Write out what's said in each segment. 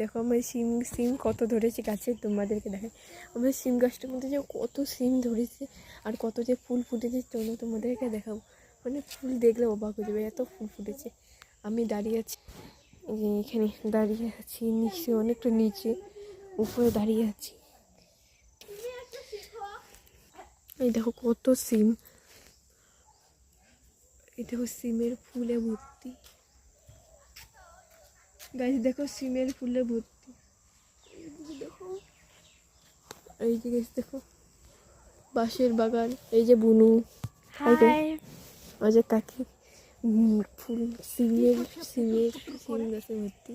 দেখো আমার সিম কত ধরেছে গাছে, তোমাদেরকে দেখাই। আমার সিম গাছটার মধ্যে যে কত সিম ধরেছে আর কত যে ফুল ফুটেছে, চলো তোমাদেরকে দেখাবো। মানে ফুল দেখলে অবাক হয়ে যাবে, এত ফুল ফুটেছে। আমি দাঁড়িয়ে আছি, এখানে দাঁড়িয়ে আছি নিচে, অনেকটা নিচে, উপরে দাঁড়িয়ে আছি। এই দেখো কত সিম, এই দেখো সিমের ফুলে ভর্তি। গাছ দেখো সিমের ফুলে ভর্তি। দেখো এই যে গাছ দেখো বাঁশের বাগান, এই যে বুনু, ওই যে কাকি, ফুল সিম গাছে ভর্তি।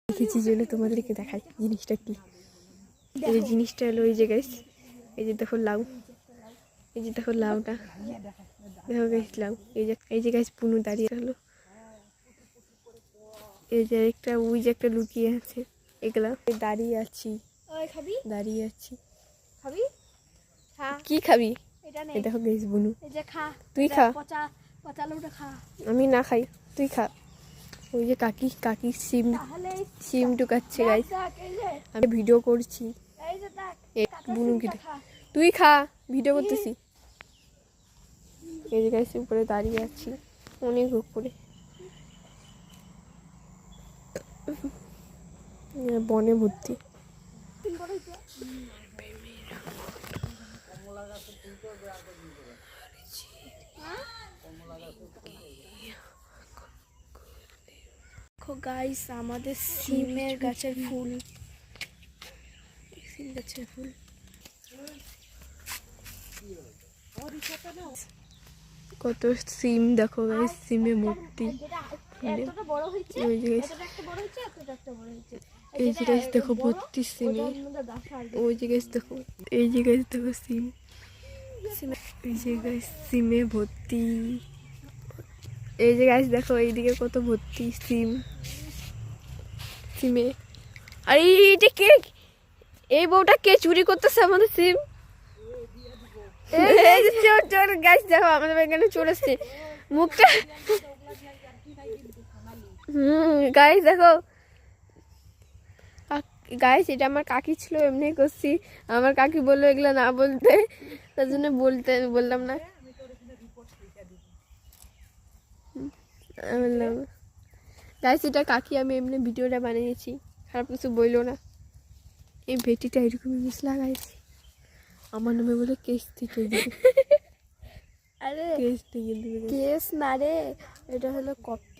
দেখেছি জন্য তোমাদেরকে দেখাই জিনিসটা কি। এই জিনিসটা হলো এই যে গাছ, এই যে দেখো লাউ, এই যে দেখো লাউটা, দেখো গাছ লাউ, এই যে গাছ পুনু দাঁড়িয়ে হলো, এই যে একটা ওই যে একটা লুকিয়ে আছে, এগুলা দাঁড়িয়ে আছি, দাঁড়িয়ে আছি। কি খাবি? এই দেখো গাছ বুনু, তুই খা। আমি না খাই, তুই খা। ওই যে কাকি সিম টুকাচ্ছে গাইস, আমি ভিডিও করছি। বুনু কি তুই খা, ভিডিও করতেছি। এই যে গাইস উপরে দাঁড়িয়ে আছি, অনেক উপরে, বনে ভর্তি। গাইস আমাদের সিমের গাছের ফুল, সিম গাছের ফুল কত সিম, দেখো গাইস সিমে ভর্তি। এই যে গাছ দেখো ভর্তি সিমে, ওই যে গাছ দেখো, এই যে গাছ দেখো সিম, এই যে গাছ সিমে ভর্তি। এই যে গাছ দেখো এইদিকে কত ভর্তি সিমে। আর এইটা কে, এই বউটা কে চুরি করতেছে আমাদের সিম? চোর গাছ দেখো আমাদের এখানে চোর আসছে, মুখটা গাছ দেখো। গাইস এটা আমার কাকি ছিল, এমনি করছি। আমার কাকি বললো এগুলো না বলতে, তার জন্য বললাম না। বললাম গাইস এটা কাকি, আমি এমনি ভিডিওটা বানিয়েছি, খারাপ কিছু বললো না। এই ভেটিটা এরকমই মিস লাগাইছি, আমার নামে বলে কেস থেকে দিবে। আরে কেস থেকে দিবে, কেস না রে, এটা হলো কপি।